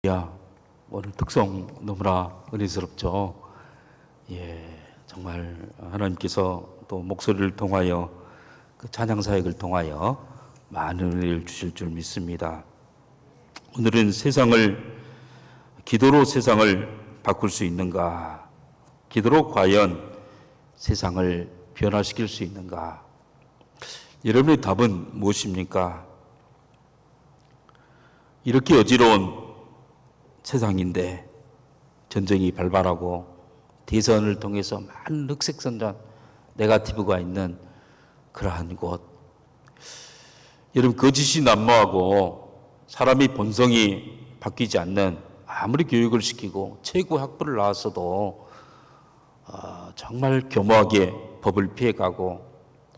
야, 오늘 특성 너무나 은혜스럽죠. 정말 하나님께서 또 목소리를 통하여 그 찬양 사역을 통하여 많은 은혜를 주실 줄 믿습니다. 오늘은 기도로 세상을 바꿀 수 있는가? 기도로 과연 세상을 변화시킬 수 있는가? 여러분의 답은 무엇입니까? 이렇게 어지러운 세상인데 전쟁이 발발하고 대선을 통해서 많은 흑색선전, 네거티브가 있는 그러한 곳. 여러분, 거짓이 난무하고 사람의 본성이 바뀌지 않는, 아무리 교육을 시키고 최고 학부를 나왔어도 정말 교묘하게 법을 피해가고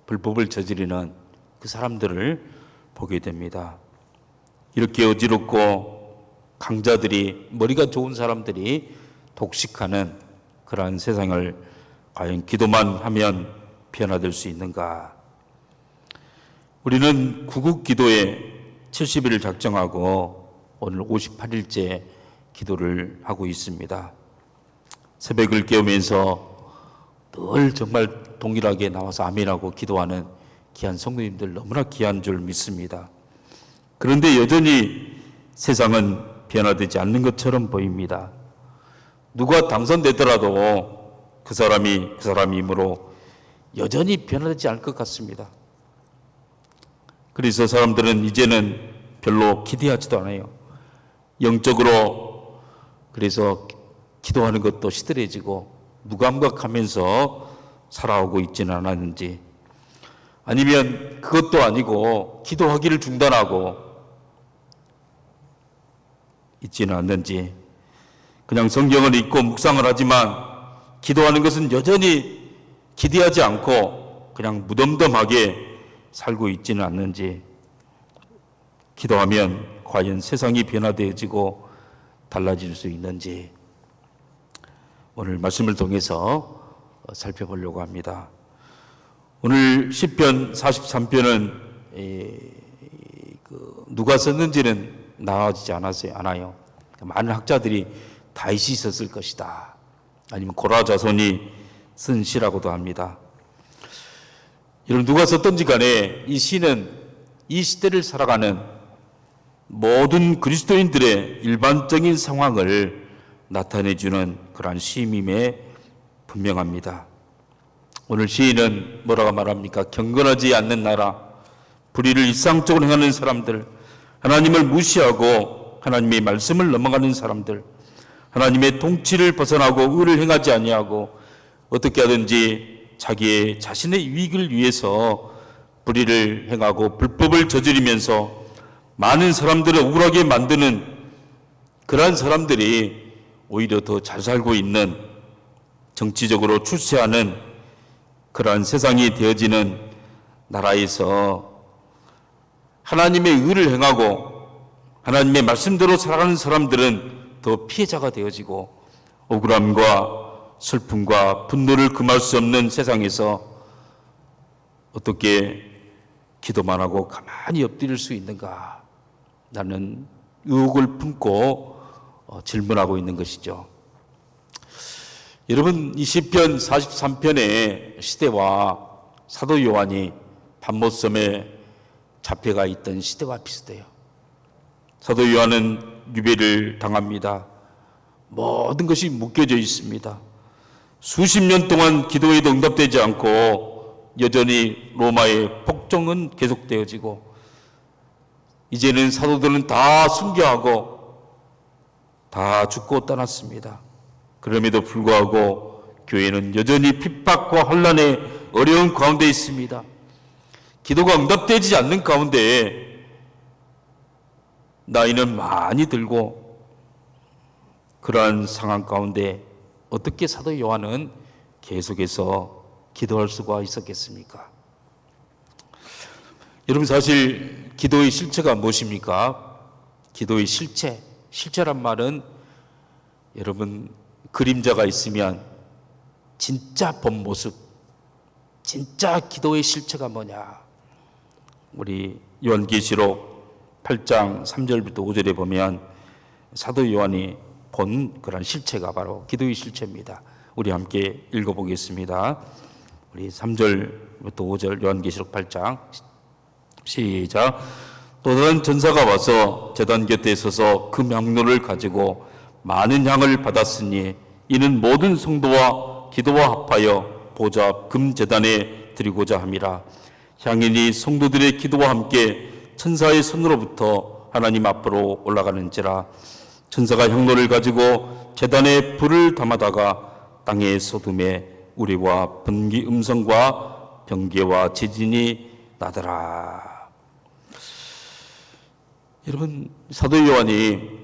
불법을 저지르는 그 사람들을 보게 됩니다. 이렇게 어지럽고 강자들이, 머리가 좋은 사람들이 독식하는 그러한 세상을 과연 기도만 하면 변화될 수 있는가? 우리는 구국 기도에 70일을 작정하고 오늘 58일째 기도를 하고 있습니다. 새벽을 깨우면서 늘 정말 동일하게 나와서 아멘하고 기도하는 귀한 성도님들 너무나 귀한 줄 믿습니다. 그런데 여전히 세상은 변화되지 않는 것처럼 보입니다. 누가 당선되더라도 그 사람이므로 여전히 변화되지 않을 것 같습니다. 그래서 사람들은 이제는 별로 기대하지도 않아요. 영적으로 그래서 기도하는 것도 시들해지고 무감각하면서 살아오고 있지는 않았는지, 아니면 그것도 아니고 기도하기를 중단하고 있지는 않는지, 그냥 성경을 읽고 묵상을 하지만 기도하는 것은 여전히 기대하지 않고 그냥 무덤덤하게 살고 있지는 않는지, 기도하면 과연 세상이 변화되어지고 달라질 수 있는지 오늘 말씀을 통해서 살펴보려고 합니다. 오늘 시편 43편은 누가 썼는지는 나와지지 않아요. 많은 학자들이 다윗이 썼을 것이다, 아니면 고라 자손이 쓴 시라고도 합니다. 여러분, 누가 썼든지 간에 이 시는 이 시대를 살아가는 모든 그리스도인들의 일반적인 상황을 나타내주는 그러한 시임임에 분명합니다. 오늘 시인은 뭐라고 말합니까? 경건하지 않는 나라, 불의를 일상적으로 행하는 사람들, 하나님을 무시하고 하나님의 말씀을 넘어가는 사람들, 하나님의 통치를 벗어나고 의를 행하지 아니하고 어떻게 하든지 자신의 이익을 위해서 불의를 행하고 불법을 저지르면서 많은 사람들을 억울하게 만드는 그러한 사람들이 오히려 더 잘 살고 있는, 정치적으로 출세하는 그러한 세상이 되어지는 나라에서 하나님의 의를 행하고 하나님의 말씀대로 살아가는 사람들은 더 피해자가 되어지고, 억울함과 슬픔과 분노를 금할 수 없는 세상에서 어떻게 기도만 하고 가만히 엎드릴 수 있는가? 라는 의혹을 품고 질문하고 있는 것이죠. 여러분, 이 시편 43편의 시대와 사도 요한이 patmos섬에 잡혀가 있던 시대와 비슷해요. 사도 요한은 유배를 당합니다. 모든 것이 묶여져 있습니다. 수십 년 동안 기도에도 응답되지 않고 여전히 로마의 폭정은 계속되어지고, 이제는 사도들은 다 순교하고 다 죽고 떠났습니다. 그럼에도 불구하고 교회는 여전히 핍박과 혼란의 어려운 가운데 있습니다. 기도가 응답되지 않는 가운데 나이는 많이 들고, 그러한 상황 가운데 어떻게 사도 요한은 계속해서 기도할 수가 있었겠습니까? 여러분, 사실 기도의 실체가 무엇입니까? 기도의 실체란 말은 여러분, 그림자가 있으면 진짜 본 모습, 진짜 기도의 실체가 뭐냐? 우리 요한계시록 8장 3절부터 5절에 보면 사도 요한이 본 그런 실체가 바로 기도의 실체입니다. 우리 함께 읽어보겠습니다. 우리 3절부터 5절 요한계시록 8장 시작. 또 다른 전사가 와서 제단 곁에 서서 그 명로를 가지고 많은 향을 받았으니 이는 모든 성도와 기도와 합하여 보좌 앞 금제단에 드리고자 함이라. 향인이 성도들의 기도와 함께 천사의 손으로부터 하나님 앞으로 올라가는지라. 천사가 향로를 가지고 제단에 불을 담아다가 땅에 쏟음에 우리와 번기 음성과 번개와 지진이 나더라. 여러분, 사도 요한이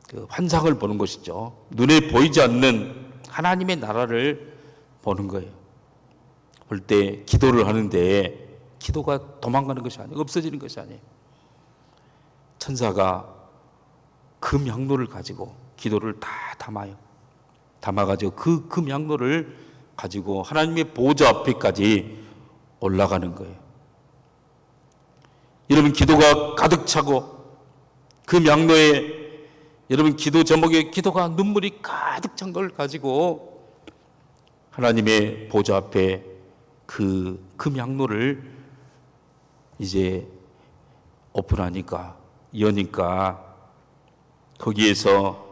그 환상을 보는 것이죠. 눈에 보이지 않는 하나님의 나라를 보는 거예요. 볼 때 기도를 하는데 기도가 도망가는 것이 아니에요. 없어지는 것이 아니에요. 천사가 금향로를 가지고 기도를 다 담아가지고 그 금향로를 가지고 하나님의 보좌 앞에까지 올라가는 거예요. 여러분, 기도가 가득 차고 금향로에 여러분 기도 제목에 기도가 눈물이 가득 찬 걸 가지고 하나님의 보좌 앞에 그 금향로를 이제 오픈하니까 여니까 거기에서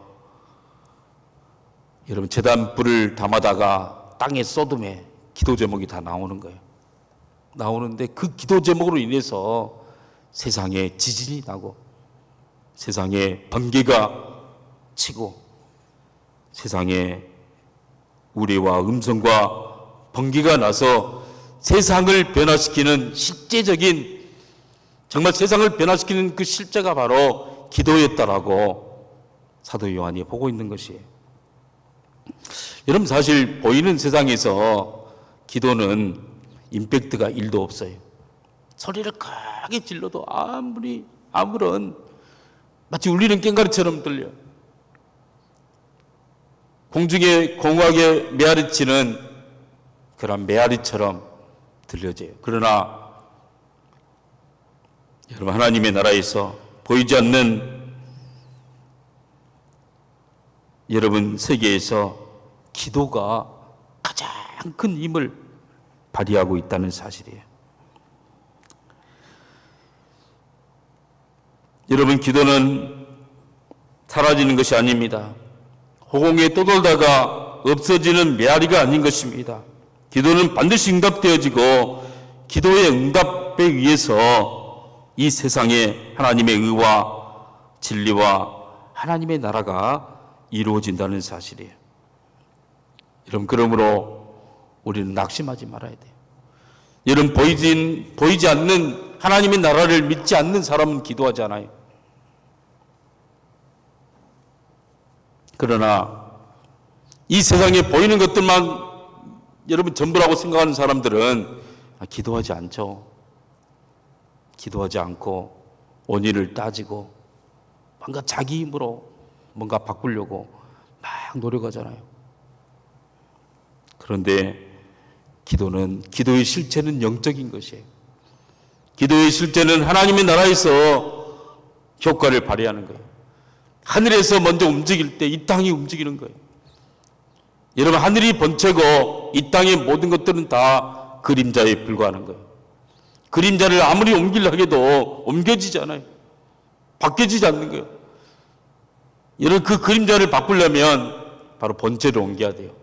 여러분 제단 불을 담아다가 땅에 쏟음에 기도 제목이 다 나오는 거예요. 나오는데 그 기도 제목으로 인해서 세상에 지진이 나고 세상에 번개가 치고 세상에 우레와 음성과 번개가 나서 세상을 변화시키는 실제적인 정말 세상을 변화시키는 그 실제가 바로 기도였다라고 사도 요한이 보고 있는 것이에요. 여러분, 사실 보이는 세상에서 기도는 임팩트가 1도 없어요. 소리를 크게 질러도 아무런 마치 울리는 꽹과리처럼 들려요. 공중에 공하게 메아리치는 그런 메아리처럼 들려져요. 그러나 여러분, 하나님의 나라에서 보이지 않는 여러분 세계에서 기도가 가장 큰 힘을 발휘하고 있다는 사실이에요. 여러분, 기도는 사라지는 것이 아닙니다. 호공에 떠돌다가 없어지는 메아리가 아닌 것입니다. 기도는 반드시 응답되어지고 기도의 응답에 의해서 이 세상에 하나님의 의와 진리와 하나님의 나라가 이루어진다는 사실이에요. 여러분, 그러므로 우리는 낙심하지 말아야 돼요. 여러분, 보이지 않는 하나님의 나라를 믿지 않는 사람은 기도하지 않아요. 그러나 이 세상에 보이는 것들만 여러분 전부라고 생각하는 사람들은 기도하지 않죠. 기도하지 않고 원인을 따지고 뭔가 자기 힘으로 뭔가 바꾸려고 막 노력하잖아요. 그런데 기도의 실체는 영적인 것이에요. 기도의 실체는 하나님의 나라에서 효과를 발휘하는 거예요. 하늘에서 먼저 움직일 때 이 땅이 움직이는 거예요. 여러분, 하늘이 번체고 이 땅의 모든 것들은 다 그림자에 불과하는 거예요. 그림자를 아무리 옮기려 해도 옮겨지지 않아요. 바뀌어지지 않는 거예요. 여러분, 그 그림자를 바꾸려면 바로 번체를 옮겨야 돼요.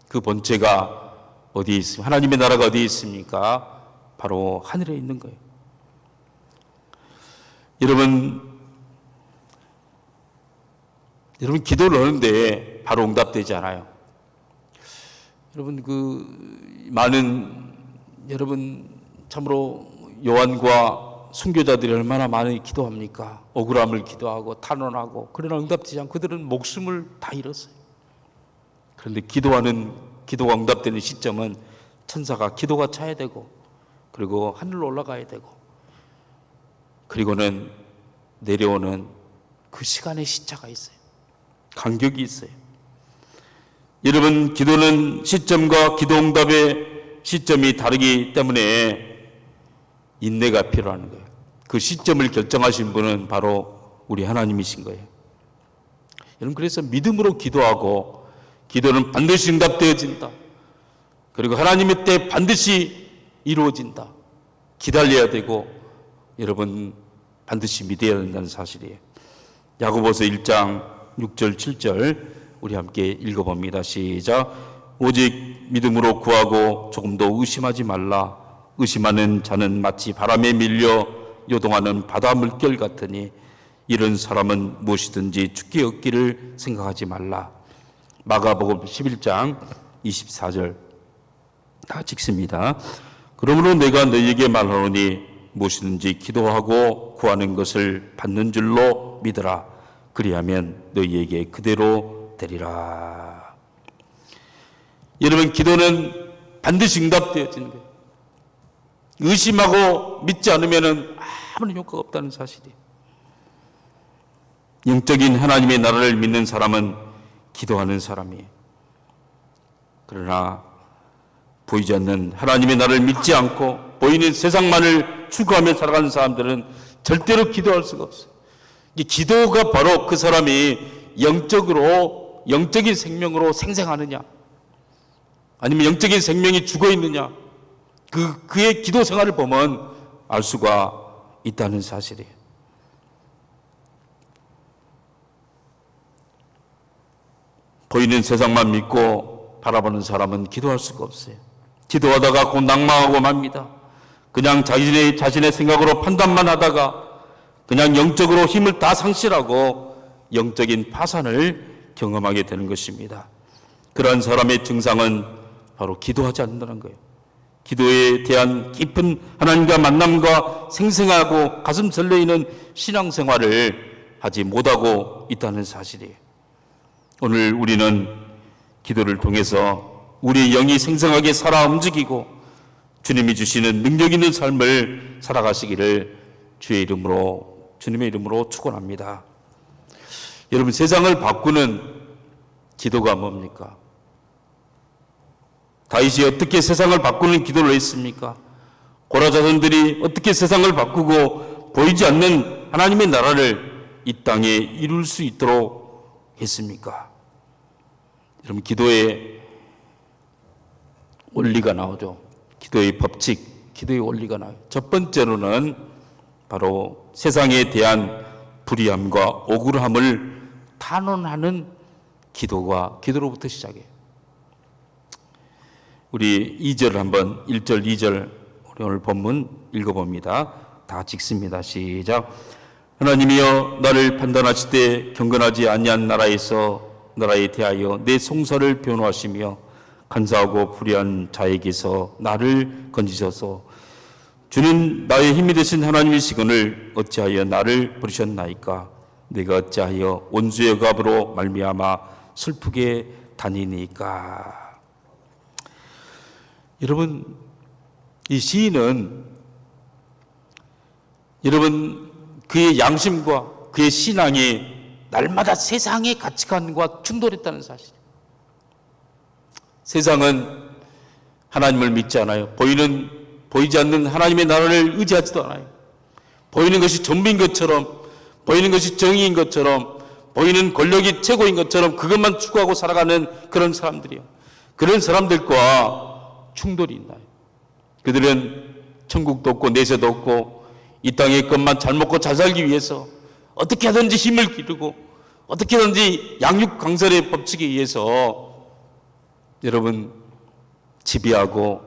그 번체가 어디에 있습니까? 하나님의 나라가 어디에 있습니까? 바로 하늘에 있는 거예요. 여러분, 기도를 하는데 바로 응답되지 않아요. 여러분, 참으로 요한과 순교자들이 얼마나 많이 기도합니까? 억울함을 기도하고 탄원하고, 그러나 응답되지 않고 그들은 목숨을 다 잃었어요. 그런데 기도가 응답되는 시점은 천사가 기도가 차야 되고, 그리고 하늘로 올라가야 되고, 그리고는 내려오는 그 시간의 시차가 있어요. 간격이 있어요. 여러분, 기도는 시점과 기도 응답의 시점이 다르기 때문에 인내가 필요한 거예요. 그 시점을 결정하신 분은 바로 우리 하나님이신 거예요. 여러분, 그래서 믿음으로 기도하고 기도는 반드시 응답되어진다. 그리고 하나님의 때 반드시 이루어진다. 기다려야 되고 여러분 반드시 믿어야 된다는 사실이에요. 야고보서 1장 6절 7절 우리 함께 읽어봅니다. 시작. 오직 믿음으로 구하고 조금도 의심하지 말라. 의심하는 자는 마치 바람에 밀려 요동하는 바다 물결 같으니 이런 사람은 무엇이든지 죽게 얻기를 생각하지 말라. 마가복음 11장 24절 다 찍습니다. 그러므로 내가 너희에게 말하노니 무엇이든지 기도하고 구하는 것을 받는 줄로 믿으라. 그리하면 너희에게 그대로 되리라. 여러분, 기도는 반드시 응답되어지는 거예요. 의심하고 믿지 않으면 아무런 효과가 없다는 사실이에요. 영적인 하나님의 나라를 믿는 사람은 기도하는 사람이에요. 그러나 보이지 않는 하나님의 나라를 믿지 않고 보이는 세상만을 추구하며 살아가는 사람들은 절대로 기도할 수가 없어요. 이 기도가 바로 그 사람이 영적인 생명으로 생생하느냐, 아니면 영적인 생명이 죽어 있느냐, 그의 기도 생활을 보면 알 수가 있다는 사실이에요. 보이는 세상만 믿고 바라보는 사람은 기도할 수가 없어요. 기도하다가 곧 낭망하고 맙니다. 그냥 자신의 생각으로 판단만 하다가 그냥 영적으로 힘을 다 상실하고 영적인 파산을 경험하게 되는 것입니다. 그러한 사람의 증상은 바로 기도하지 않는다는 거예요. 기도에 대한 깊은 하나님과 만남과 생생하고 가슴 설레이는 신앙생활을 하지 못하고 있다는 사실이에요. 오늘 우리는 기도를 통해서 우리의 영이 생생하게 살아 움직이고 주님이 주시는 능력 있는 삶을 살아가시기를 주님의 이름으로 축원합니다. 여러분, 세상을 바꾸는 기도가 뭡니까? 다윗이 어떻게 세상을 바꾸는 기도를 했습니까? 고라 자손들이 어떻게 세상을 바꾸고 보이지 않는 하나님의 나라를 이 땅에 이룰 수 있도록 했습니까? 여러분, 기도의 원리가 나오죠. 기도의 법칙, 기도의 원리가 나와요. 첫 번째로는 바로 세상에 대한 불의함과 억울함을 탄원하는 기도로부터 시작해요. 우리 2절 한번 1절 2절 우리 오늘 본문 읽어봅니다. 다 찍습니다. 시작. 하나님이여 나를 판단하실 때 경건하지 아니한 나라에 대하여 내 송사를 변호하시며 간사하고 불의한 자에게서 나를 건지셔서 주는 나의 힘이 되신 하나님이시거늘 어찌하여 나를 버리셨나이까? 내가 어찌하여 원수의 갑으로 말미암아 슬프게 다니니까? 여러분, 이 시인은 그의 양심과 그의 신앙이 날마다 세상의 가치관과 충돌했다는 사실. 세상은 하나님을 믿지 않아요. 보이지 않는 하나님의 나라를 의지하지도 않아요. 보이는 것이 전부인 것처럼, 보이는 것이 정의인 것처럼, 보이는 권력이 최고인 것처럼 그것만 추구하고 살아가는 그런 사람들이요. 그런 사람들과 충돌이 있나요? 그들은 천국도 없고 내세도 없고 이 땅의 것만 잘 먹고 잘 살기 위해서 어떻게 하든지 힘을 기르고 어떻게 하든지 양육강설의 법칙에 의해서 여러분 지배하고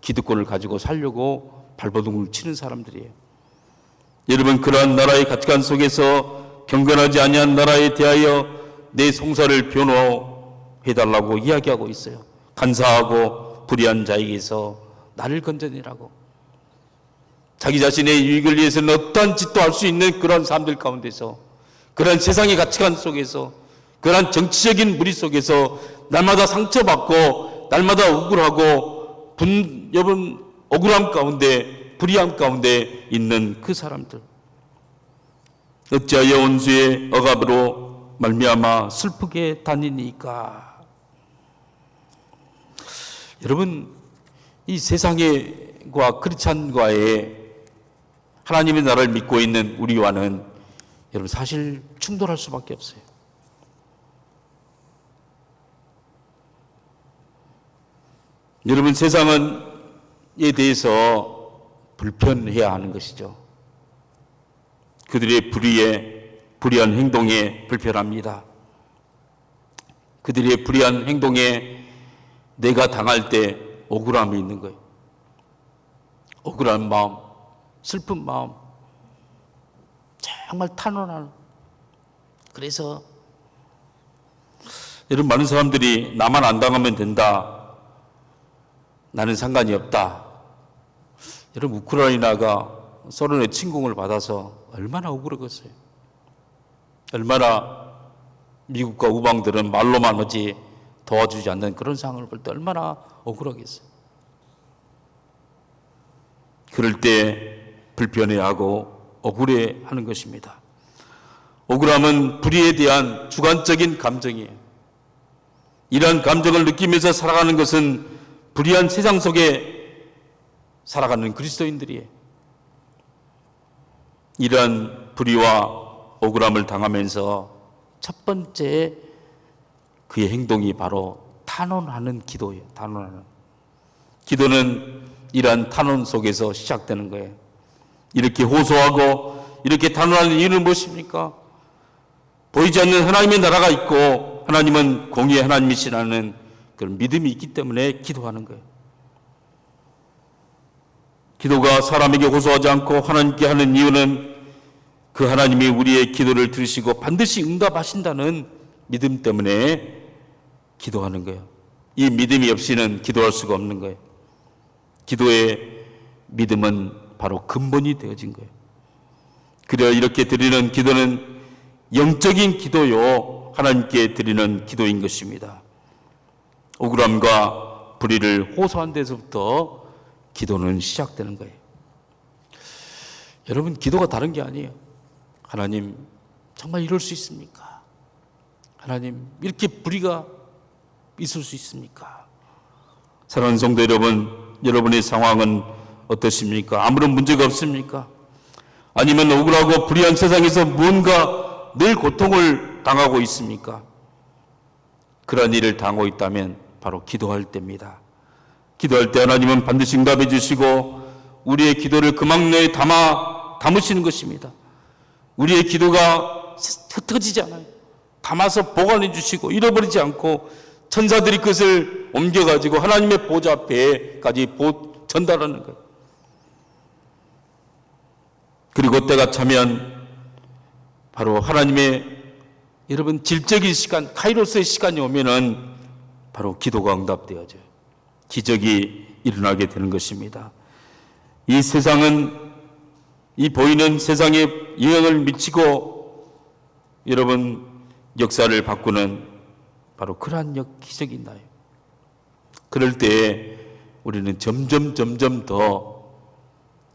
기득권을 가지고 살려고 발버둥을 치는 사람들이에요. 여러분, 그러한 나라의 가치관 속에서 경건하지 아니한 나라에 대하여 내 송사를 변호해달라고 이야기하고 있어요. 간사하고 불의한 자에게서 나를 건져내라고. 자기 자신의 유익을 위해서는 어떠한 짓도 할 수 있는 그런 사람들 가운데서, 그런 세상의 가치관 속에서, 그런 정치적인 무리 속에서 날마다 상처받고 날마다 억울하고 여러분 억울함 가운데 불의함 가운데 있는 그 사람들, 어찌하여 원수의 억압으로 말미암아 슬프게 다니니까? 여러분, 이 세상과 크리스찬과의 하나님의 나라를 믿고 있는 우리와는 여러분 사실 충돌할 수밖에 없어요. 여러분, 세상은에 대해서 불편해야 하는 것이죠. 그들의 불의한 행동에 불편합니다. 그들의 불의한 행동에 내가 당할 때 억울함이 있는 거예요. 억울한 마음, 슬픈 마음, 정말 탄원하는. 그래서 여러분, 많은 사람들이 나만 안 당하면 된다, 나는 상관이 없다. 여러분, 우크라이나가 소련의 침공을 받아서 얼마나 억울하겠어요. 얼마나 미국과 우방들은 말로만 하지 도와주지 않는 그런 상황을 볼 때 얼마나 억울하겠어요. 그럴 때 불편해하고 억울해하는 것입니다. 억울함은 불의에 대한 주관적인 감정이에요. 이러한 감정을 느끼면서 살아가는 것은 불의한 세상 속에 살아가는 그리스도인들이에요. 이러한 불의와 억울함을 당하면서 첫 번째 그의 행동이 바로 탄원하는 기도예요. 탄원하는. 기도는 이러한 탄원 속에서 시작되는 거예요. 이렇게 호소하고 이렇게 탄원하는 이유는 무엇입니까? 보이지 않는 하나님의 나라가 있고 하나님은 공의의 하나님이시라는 그런 믿음이 있기 때문에 기도하는 거예요. 기도가 사람에게 호소하지 않고 하나님께 하는 이유는 그 하나님이 우리의 기도를 들으시고 반드시 응답하신다는 믿음 때문에 기도하는 거예요. 이 믿음이 없이는 기도할 수가 없는 거예요. 기도의 믿음은 바로 근본이 되어진 거예요. 그래야 이렇게 드리는 기도는 영적인 기도요, 하나님께 드리는 기도인 것입니다. 억울함과 불의를 호소한 데서부터 기도는 시작되는 거예요. 여러분, 기도가 다른 게 아니에요. 하나님, 정말 이럴 수 있습니까? 하나님, 이렇게 불의가 있을 수 있습니까? 사랑하는 성도 여러분, 여러분의 상황은 어떠십니까? 아무런 문제가 없습니까? 아니면 억울하고 불의한 세상에서 뭔가 늘 고통을 당하고 있습니까? 그런 일을 당하고 있다면 바로 기도할 때입니다. 기도할 때 하나님은 반드시 응답해 주시고 우리의 기도를 금왕 내에 담으시는 것입니다. 우리의 기도가 흩어지지 않아요. 담아서 보관해 주시고 잃어버리지 않고 천사들이 그것을 옮겨가지고 하나님의 보좌 앞에까지 전달하는 거예요. 그리고 때가 차면 바로 하나님의 여러분 질적인 시간, 카이로스의 시간이 오면은 바로 기도가 응답되어져요. 기적이 일어나게 되는 것입니다. 이 세상은 이 보이는 세상에 영향을 미치고 여러분 역사를 바꾸는 바로 그러한 기적이 있나요? 그럴 때 우리는 점점 더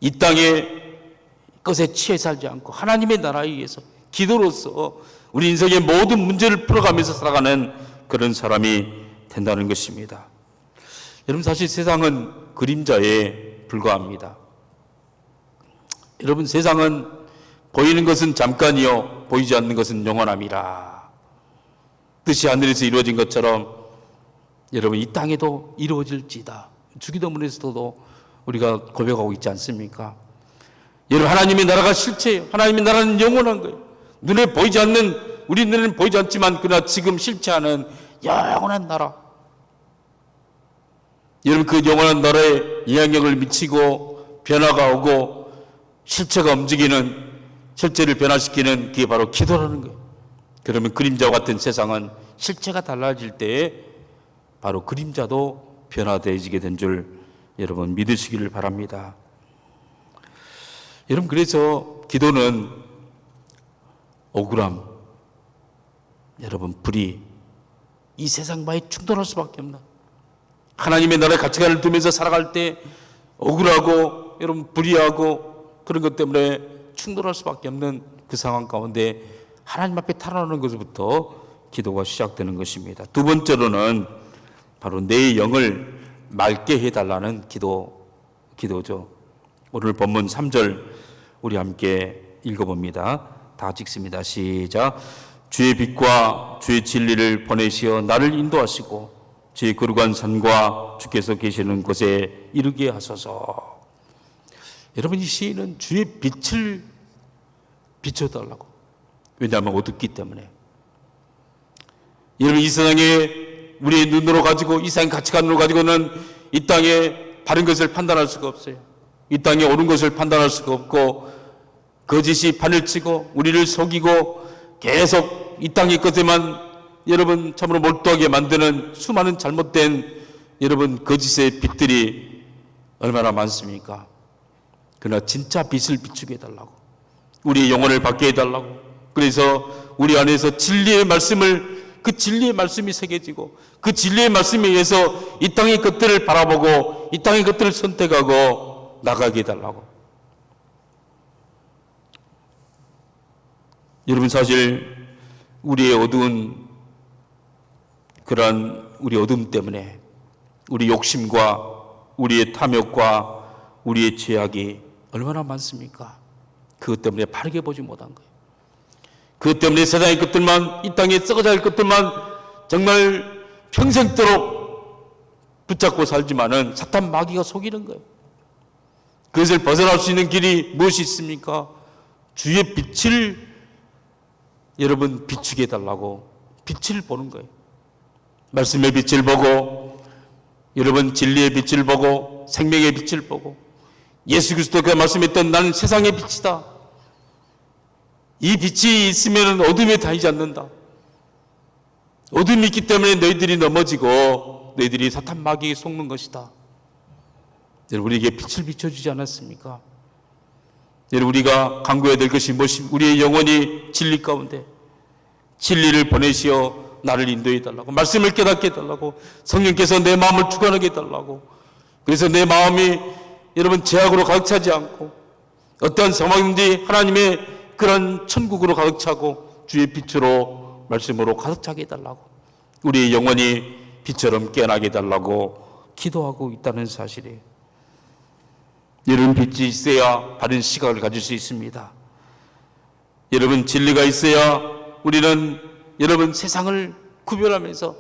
이 땅의 것에 취해 살지 않고 하나님의 나라에 의해서 기도로서 우리 인생의 모든 문제를 풀어가면서 살아가는 그런 사람이 된다는 것입니다. 여러분, 사실 세상은 그림자에 불과합니다. 여러분, 세상은 보이는 것은 잠깐이요 보이지 않는 것은 영원함이라. 뜻이 하늘에서 이루어진 것처럼 여러분 이 땅에도 이루어질지다. 주기도문에서도 우리가 고백하고 있지 않습니까? 여러분, 하나님의 나라가 실체예요. 하나님의 나라는 영원한 거예요. 눈에 보이지 않는, 우리 눈에는 보이지 않지만 그러나 지금 실체하는 영원한 나라. 여러분, 그 영원한 나라에 영향력을 미치고 변화가 오고 실체가 움직이는, 실체를 변화시키는 그게 바로 기도라는 거예요. 그러면 그림자와 같은 세상은 실체가 달라질 때에 바로 그림자도 변화되어지게 된 줄 여러분 믿으시기를 바랍니다. 여러분, 그래서 기도는 억울함, 여러분 불의, 이 세상과의 충돌할 수밖에 없나. 하나님의 나라의 가치관을 두면서 살아갈 때 억울하고 여러분 불의하고 그런 것 때문에 충돌할 수밖에 없는 그 상황 가운데 하나님 앞에 탄원하는 것부터 기도가 시작되는 것입니다. 두 번째로는 바로 내 영을 맑게 해달라는 기도죠. 오늘 본문 3절 우리 함께 읽어봅니다. 다 같이 읽습니다. 시작. 주의 빛과 주의 진리를 보내시어 나를 인도하시고 주의 거룩한 산과 주께서 계시는 곳에 이르게 하소서. 여러분, 이 시인은 주의 빛을 비춰달라고. 왜냐하면 어둡기 때문에. 여러분, 이 세상에 우리의 눈으로 가지고, 이 세상 가치관으로 가지고는 이 땅에 바른 것을 판단할 수가 없어요. 이 땅에 옳은 것을 판단할 수가 없고, 거짓이 판을 치고 우리를 속이고 계속 이 땅의 것에만 여러분 참으로 몰두하게 만드는 수많은 잘못된 여러분 거짓의 빛들이 얼마나 많습니까? 그러나 진짜 빛을 비추게 해달라고, 우리의 영혼을 받게 해달라고. 그래서 우리 안에서 진리의 말씀을, 그 진리의 말씀이 새겨지고 그 진리의 말씀에 의해서 이 땅의 것들을 바라보고 이 땅의 것들을 선택하고 나가게 해달라고. 여러분, 사실 우리의 어두운 그러한 우리 어둠 때문에 우리 욕심과 우리의 탐욕과 우리의 죄악이 얼마나 많습니까? 그것 때문에 바르게 보지 못한 거예요. 그것 때문에 세상의 것들만, 이 땅에 썩어져 갈 것들만 정말 평생도록 붙잡고 살지만은 사탄 마귀가 속이는 거예요. 그것을 벗어날 수 있는 길이 무엇이 있습니까? 주의 빛을 여러분 비추게 해달라고, 빛을 보는 거예요. 말씀의 빛을 보고, 여러분 진리의 빛을 보고, 생명의 빛을 보고, 예수 그리스도가 말씀했던 나는 세상의 빛이다. 이 빛이 있으면 어둠에 다니지 않는다. 어둠이 있기 때문에 너희들이 넘어지고 너희들이 사탄 마귀에게 속는 것이다. 여러분, 우리에게 빛을 비춰주지 않았습니까? 여러분, 우리가 간구해야 될 것이 무엇입니까? 우리의 영혼이 진리 가운데 진리를 보내시어 나를 인도해 달라고, 말씀을 깨닫게 해달라고, 성령께서 내 마음을 주관하게 해달라고. 그래서 내 마음이 여러분 죄악으로 가득 차지 않고 어떠한 상황인지 하나님의 그런 천국으로 가득 차고 주의 빛으로, 말씀으로 가득 차게 해달라고, 우리의 영혼이 빛처럼 깨어나게 해달라고 기도하고 있다는 사실이에요. 여러분, 빛이 있어야 바른 시각을 가질 수 있습니다. 여러분, 진리가 있어야 우리는 여러분 세상을 구별하면서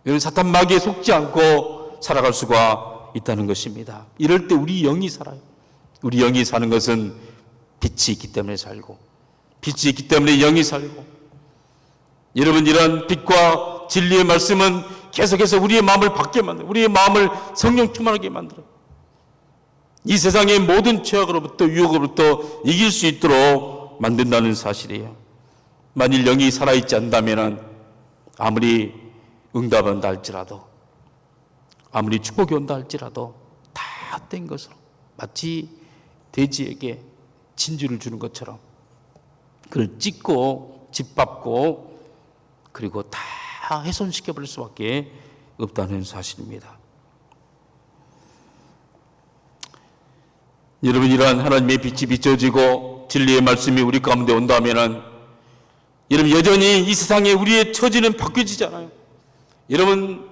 여러분 사탄 마귀에 속지 않고 살아갈 수가 있다는 것입니다. 이럴 때 우리 영이 살아요. 우리 영이 사는 것은 빛이 있기 때문에 살고, 빛이 있기 때문에 영이 살고. 여러분, 이런 빛과 진리의 말씀은 계속해서 우리의 마음을 받게 만들어요. 우리의 마음을 성령 충만하게 만들어요. 이 세상의 모든 죄악으로부터, 유혹으로부터 이길 수 있도록 만든다는 사실이에요. 만일 영이 살아있지 않다면 아무리 응답한다 할지라도, 아무리 축복이 온다 할지라도 다 헛된 것으로, 마치 돼지에게 진주를 주는 것처럼 그걸 찢고 짓밟고 그리고 다 훼손시켜버릴 수밖에 없다는 사실입니다. 여러분, 이러한 하나님의 빛이 비춰지고 진리의 말씀이 우리 가운데 온다면은 여러분, 여전히 이 세상에 우리의 처지는 바뀌어지지 않아요. 여러분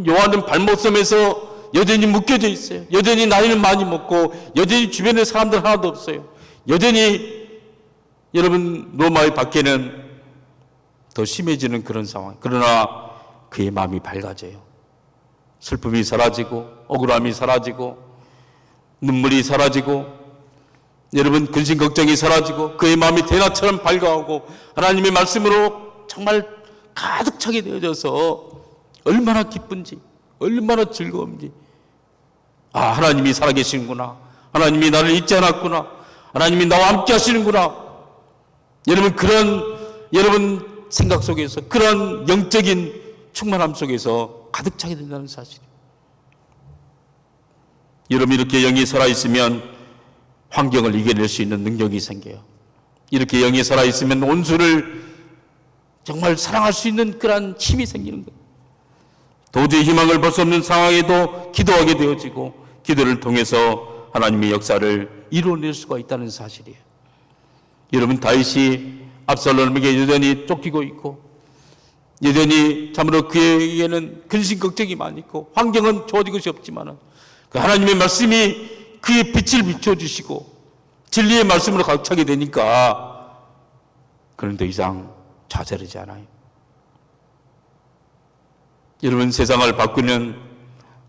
요한은 발목섬에서 여전히 묶여져 있어요. 여전히 나이는 많이 먹고 여전히 주변에 사람들 하나도 없어요. 여전히 여러분 로마의 밖에는 더 심해지는 그런 상황. 그러나 그의 마음이 밝아져요. 슬픔이 사라지고 억울함이 사라지고 눈물이 사라지고 여러분 근심 걱정이 사라지고 그의 마음이 대낮처럼 밝아오고 하나님의 말씀으로 정말 가득 차게 되어져서 얼마나 기쁜지, 얼마나 즐거운지, 아, 하나님이 살아계시는구나, 하나님이 나를 잊지 않았구나, 하나님이 나와 함께 하시는구나. 여러분, 그런 여러분 생각 속에서, 그런 영적인 충만함 속에서 가득 차게 된다는 사실이에요. 여러분, 이렇게 영이 살아있으면 환경을 이겨낼 수 있는 능력이 생겨요. 이렇게 영이 살아있으면 온수를 정말 사랑할 수 있는 그런 힘이 생기는 거예요. 도저히 희망을 볼 수 없는 상황에도 기도하게 되어지고 기도를 통해서 하나님의 역사를 이루어낼 수가 있다는 사실이에요. 여러분, 다윗이 압살롬에게 여전히 쫓기고 있고 여전히 참으로 그에게는 근심 걱정이 많이 있고 환경은 좋아진 것이 없지만 그 하나님의 말씀이 그의 빛을 비춰주시고 진리의 말씀으로 가득 차게 되니까 그는 더 이상 좌절하지 않아요. 여러분, 세상을 바꾸는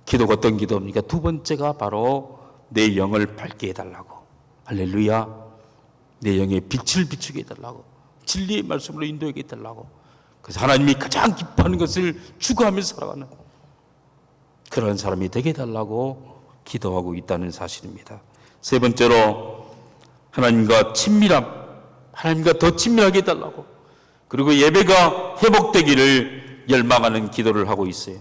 기도가 어떤 기도입니까? 두 번째가 바로 내 영을 밝게 해달라고. 할렐루야. 내 영에 빛을 비추게 해달라고. 진리의 말씀으로 인도하게 해달라고. 그래서 하나님이 가장 기뻐하는 것을 추구하면서 살아가는 그런 사람이 되게 해달라고 기도하고 있다는 사실입니다. 세 번째로 하나님과 친밀함, 하나님과 더 친밀하게 해달라고. 그리고 예배가 회복되기를 열망하는 기도를 하고 있어요.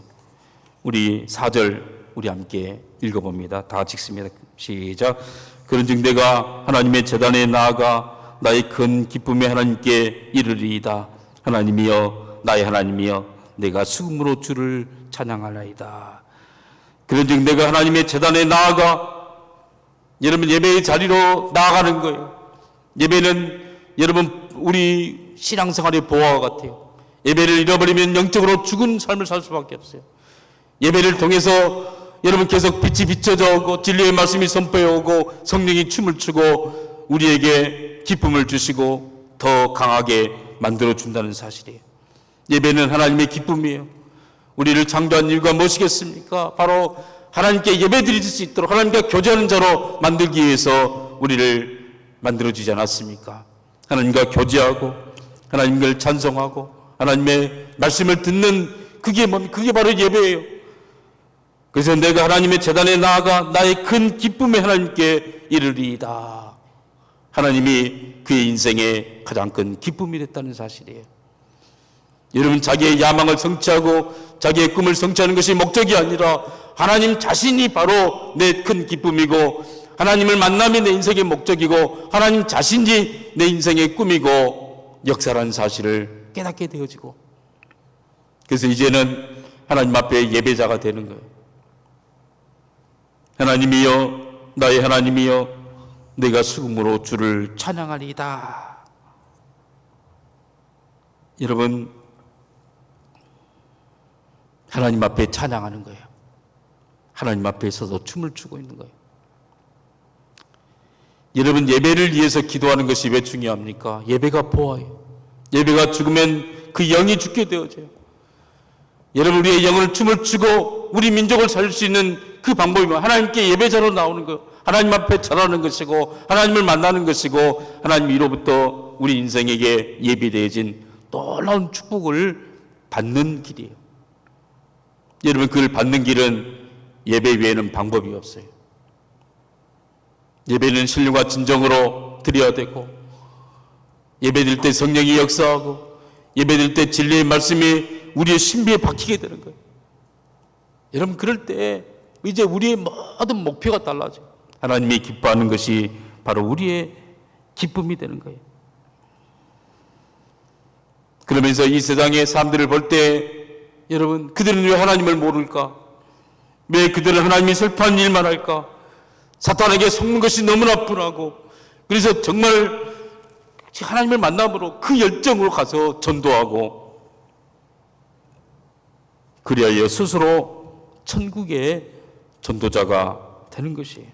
우리 4절 우리 함께 읽어봅니다. 다 같이 읽습니다. 시작. 그런즉 내가 하나님의 제단에 나아가 나의 큰 기쁨에 하나님께 이르리이다. 하나님이여, 나의 하나님이여, 내가 수금으로 주를 찬양하나이다. 그런즉 내가 하나님의 제단에 나아가, 여러분, 예배의 자리로 나아가는 거예요. 예배는 여러분 우리 신앙생활의 보화와 같아요. 예배를 잃어버리면 영적으로 죽은 삶을 살 수밖에 없어요. 예배를 통해서 여러분 계속 빛이 비춰져 오고 진리의 말씀이 선포해 오고 성령이 춤을 추고 우리에게 기쁨을 주시고 더 강하게 만들어 준다는 사실이에요. 예배는 하나님의 기쁨이에요. 우리를 창조한 이유가 무엇이겠습니까? 바로 하나님께 예배 드릴 수 있도록 하나님과 교제하는 자로 만들기 위해서 우리를 만들어주지 않았습니까? 하나님과 교제하고 하나님을 찬송하고 하나님의 말씀을 듣는 그게 바로 예배예요. 그래서 내가 하나님의 제단에 나아가 나의 큰 기쁨에 하나님께 이르리이다. 하나님이 그의 인생의 가장 큰 기쁨이 됐다는 사실이에요. 여러분, 자기의 야망을 성취하고 자기의 꿈을 성취하는 것이 목적이 아니라 하나님 자신이 바로 내 큰 기쁨이고 하나님을 만남이 내 인생의 목적이고 하나님 자신이 내 인생의 꿈이고 역사라는 사실을 깨닫게 되어지고, 그래서 이제는 하나님 앞에 예배자가 되는 거예요. 하나님이여, 나의 하나님이여, 내가 수금으로 주를 찬양하리이다. 여러분, 하나님 앞에 찬양하는 거예요. 하나님 앞에 서서 춤을 추고 있는 거예요. 여러분, 예배를 위해서 기도하는 것이 왜 중요합니까? 예배가 보아요. 예배가 죽으면 그 영이 죽게 되어져요. 여러분, 우리의 영을 춤을 추고 우리 민족을 살릴 수 있는 그 방법이 하나님께 예배자로 나오는 거예요. 하나님 앞에 절하는 것이고 하나님을 만나는 것이고 하나님 위로부터 우리 인생에게 예비되어진 놀라운 축복을 받는 길이에요. 여러분, 그걸 받는 길은 예배 외에는 방법이 없어요. 예배는 신령과 진정으로 드려야 되고, 예배드릴 때 성령이 역사하고, 예배드릴 때 진리의 말씀이 우리의 신비에 박히게 되는 거예요. 여러분, 그럴 때 이제 우리의 모든 목표가 달라져요. 하나님이 기뻐하는 것이 바로 우리의 기쁨이 되는 거예요. 그러면서 이 세상의 사람들을 볼 때 여러분, 그들은 왜 하나님을 모를까? 왜 그들은 하나님이 슬퍼한 일만 할까? 사탄에게 속는 것이 너무나 뻔하고, 그래서 정말 하나님을 만남으로 그 열정으로 가서 전도하고, 그리하여 스스로 천국의 전도자가 되는 것이에요.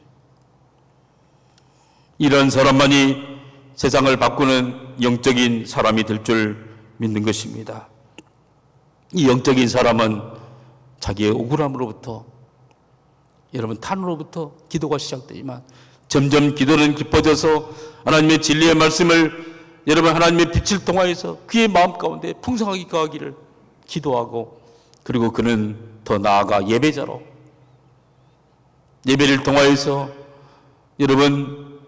이런 사람만이 세상을 바꾸는 영적인 사람이 될 줄 믿는 것입니다. 이 영적인 사람은 자기의 억울함으로부터, 여러분, 탄으로부터 기도가 시작되지만 점점 기도는 깊어져서 하나님의 진리의 말씀을, 여러분, 하나님의 빛을 통하여서 그의 마음 가운데 풍성하게 거하기를 기도하고, 그리고 그는 더 나아가 예배자로, 예배를 통하여서 여러분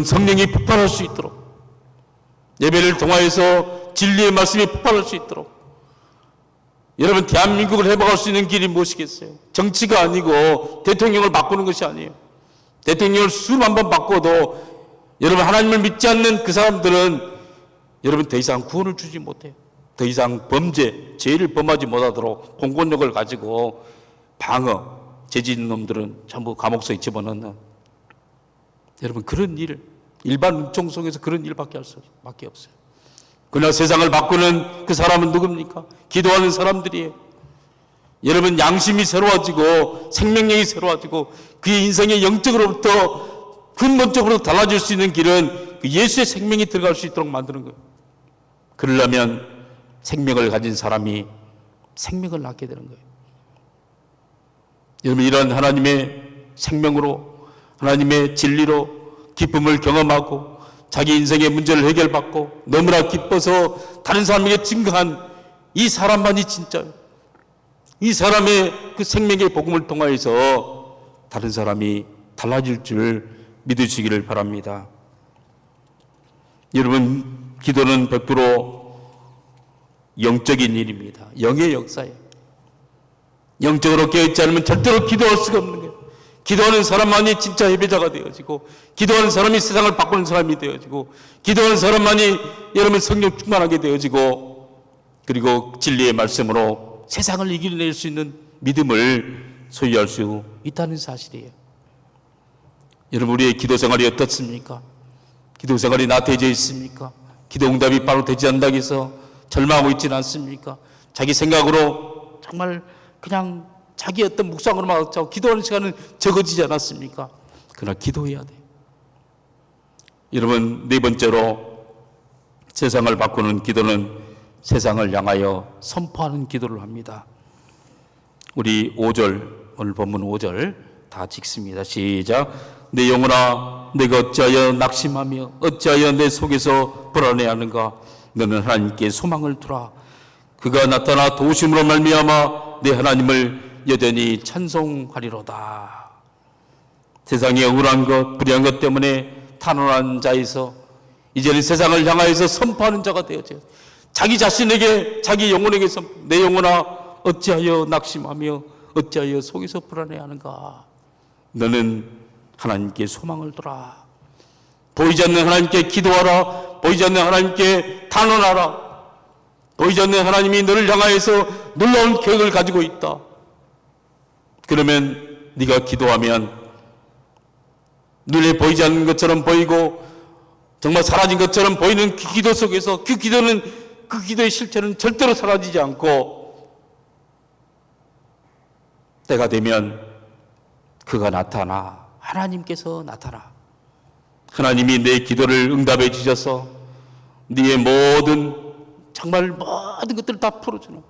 성령이 폭발할 수 있도록, 예배를 통하여서 진리의 말씀이 폭발할 수 있도록, 여러분, 대한민국을 회복할 수 있는 길이 무엇이겠어요? 정치가 아니고 대통령을 바꾸는 것이 아니에요. 대통령을 수만 번 바꿔도 여러분, 하나님을 믿지 않는 그 사람들은 여러분 더 이상 구원을 주지 못해요. 더 이상 죄를 범하지 못하도록 공권력을 가지고 죄 짓는 놈들은 전부 감옥소에 집어넣는, 여러분, 그런 일, 일반 은총 속에서 그런 일밖에 없어요. 그러나 세상을 바꾸는 그 사람은 누굽니까? 기도하는 사람들이에요. 여러분, 양심이 새로워지고 생명력이 새로워지고 그의 인생의 영적으로부터 근본적으로 달라질 수 있는 길은 그 예수의 생명이 들어갈 수 있도록 만드는 거예요. 그러려면 생명을 가진 사람이 생명을 낳게 되는 거예요. 여러분, 이런 하나님의 생명으로, 하나님의 진리로 기쁨을 경험하고 자기 인생의 문제를 해결받고 너무나 기뻐서 다른 사람에게 증거한 이 사람만이 진짜요. 이 사람의 그 생명의 복음을 통하여서 다른 사람이 달라질 줄 믿으시기를 바랍니다. 여러분, 기도는 100% 영적인 일입니다. 영의 역사예요. 영적으로 깨어있지 않으면 절대로 기도할 수가 없는 거예요. 기도하는 사람만이 진짜 예배자가 되어지고, 기도하는 사람이 세상을 바꾸는 사람이 되어지고, 기도하는 사람만이 여러분 성령 충만하게 되어지고, 그리고 진리의 말씀으로 세상을 이겨낼 수 있는 믿음을 소유할 수 있다는 사실이에요. 여러분, 우리의 기도 생활이 어떻습니까? 기도 생활이 나태해져 있습니까? 기도 응답이 바로 되지 않는다고 해서 절망하고 있지는 않습니까? 자기 생각으로 정말 그냥 자기 어떤 묵상으로만 하고 기도하는 시간은 적어지지 않았습니까? 그러나 기도해야 돼요. 여러분, 네 번째로 세상을 바꾸는 기도는 세상을 향하여 선포하는 기도를 합니다. 우리 5절, 오늘 본문 5절 다 읽습니다. 시작. 내 영혼아, 내가 어찌하여 낙심하며 어찌하여 내 속에서 불안해하는가? 너는 하나님께 소망을 두라. 그가 나타나 도우심으로 말미암아 내 하나님을 여전히 찬송하리로다. 세상의 억울한 것, 불의한 것 때문에 탄원한 자에서 이제는 세상을 향하여서 선포하는 자가 되어져요. 자기 자신에게, 자기 영혼에게 내 영혼아, 어찌하여 낙심하며 어찌하여 속에서 불안해하는가? 너는 하나님께 소망을 두라. 보이지 않는 하나님께 기도하라. 보이지 않는 하나님께 탄원하라. 보이지 않는 하나님이 너를 향하여서 놀라운 계획을 가지고 있다. 그러면 네가 기도하면 눈에 보이지 않는 것처럼 보이고 정말 사라진 것처럼 보이는 그 기도 속에서 그 기도의 실체는 절대로 사라지지 않고 때가 되면 그가 나타나, 하나님께서 나타나 하나님이 내 기도를 응답해 주셔서 네의 정말 모든 것들을 다 풀어주는,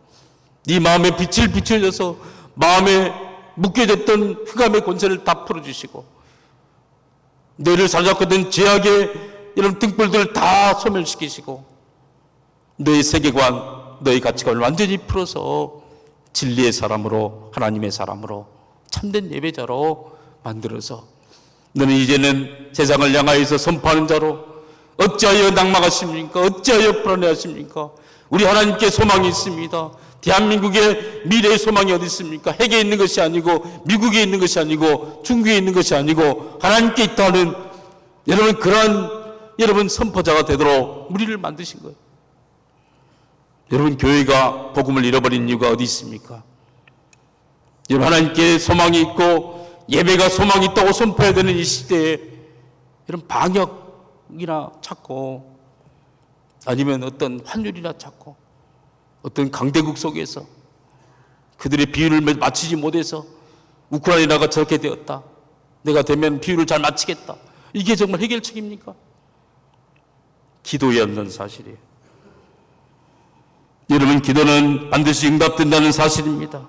네 마음에 빛을 비춰줘서 마음에 묶여졌던 흑암의 권세를 다 풀어주시고 너희를 사로잡거든 죄악의 이런 등불들을 다 소멸시키시고 너희 세계관, 너희 가치관을 완전히 풀어서 진리의 사람으로, 하나님의 사람으로, 참된 예배자로 만들어서 너는 이제는 세상을 향하여서 선포하는 자로, 어찌하여 낙망하십니까? 어찌하여 불안해하십니까? 우리 하나님께 소망이 있습니다. 대한민국의 미래의 소망이 어디 있습니까? 핵에 있는 것이 아니고 미국에 있는 것이 아니고 중국에 있는 것이 아니고 하나님께 있다는 여러분, 그러한 선포자가 되도록 우리를 만드신 거예요. 여러분, 교회가 복음을 잃어버린 이유가 어디 있습니까? 여러분, 하나님께 소망이 있고 예배가 소망이 있다고 선포해야 되는 이 시대에 이런 방역이나 찾고 아니면 어떤 환율이나 찾고 어떤 강대국 속에서 그들의 비율을 맞추지 못해서 우크라이나가 저렇게 되었다, 내가 되면 비율을 잘 맞추겠다, 이게 정말 해결책입니까? 기도에 없는 사실이에요. 여러분, 기도는 반드시 응답된다는 사실입니다.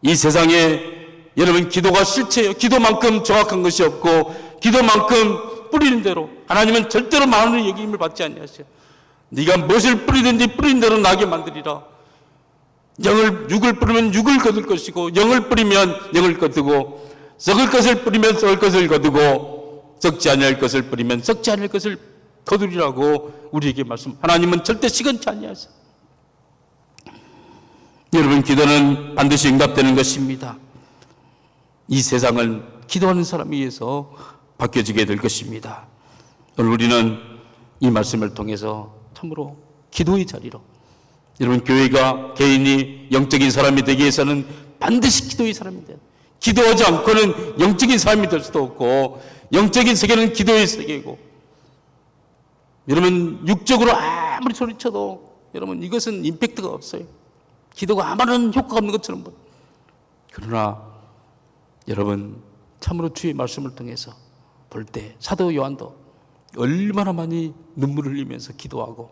이 세상에 여러분, 기도가 실체예요. 기도만큼 정확한 것이 없고 기도만큼 뿌리는 대로 하나님은 절대로 많은 얘기임을 받지 않냐하셔요. 네가 무엇을 뿌리든지 뿌린 대로 나게 만들리라. 육을 뿌리면 육을 거둘 것이고 영을 뿌리면 영을 거두고 썩을 것을 뿌리면 썩을 것을 거두고 썩지 아니할 것을 뿌리면 썩지 않을 것을 거두리라고 우리에게 말씀. 하나님은 절대 시건치 아니하세요. 여러분, 기도는 반드시 응답되는 것입니다. 이 세상은 기도하는 사람에 의해서 바뀌어지게 될 것입니다. 오늘 우리는 이 말씀을 통해서 참으로 기도의 자리로, 여러분, 교회가 개인이 영적인 사람이 되기 위해서는 반드시 기도의 사람이 돼요. 기도하지 않고는 영적인 사람이 될 수도 없고 영적인 세계는 기도의 세계고, 여러분, 육적으로 아무리 소리쳐도 여러분 이것은 임팩트가 없어요. 기도가 아무런 효과가 없는 것처럼 보여요. 그러나 여러분, 참으로 주의 말씀을 통해서 볼 때 사도 요한도 얼마나 많이 눈물을 흘리면서 기도하고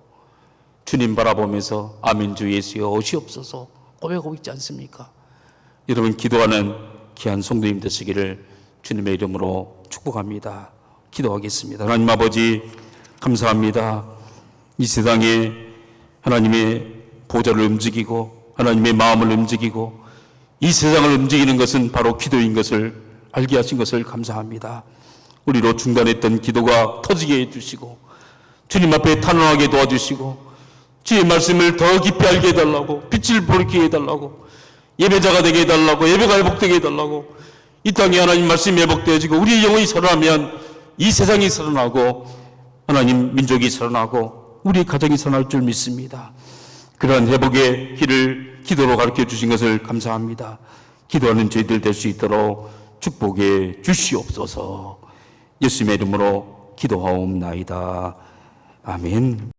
주님 바라보면서 아멘 주 예수여 오시옵소서 고백하고 있지 않습니까? 여러분, 기도하는 귀한 성도님 되시기를 주님의 이름으로 축복합니다. 기도하겠습니다. 하나님 아버지, 감사합니다. 이 세상에 하나님의 보좌를 움직이고 하나님의 마음을 움직이고 이 세상을 움직이는 것은 바로 기도인 것을 알게 하신 것을 감사합니다. 우리로 중단했던 기도가 터지게 해주시고 주님 앞에 탄원하게 도와주시고 주의 말씀을 더 깊이 알게 해달라고, 빛을 보게 해달라고, 예배자가 되게 해달라고, 예배가 회복되게 해달라고, 이 땅에 하나님 말씀이 회복되어지고 우리의 영혼이 살아나면 이 세상이 살아나고 하나님 민족이 살아나고 우리 가정이 살아날 줄 믿습니다. 그러한 회복의 길을 기도로 가르쳐 주신 것을 감사합니다. 기도하는 저희들 될 수 있도록 축복해 주시옵소서. 예수님의 이름으로 기도하옵나이다. 아멘.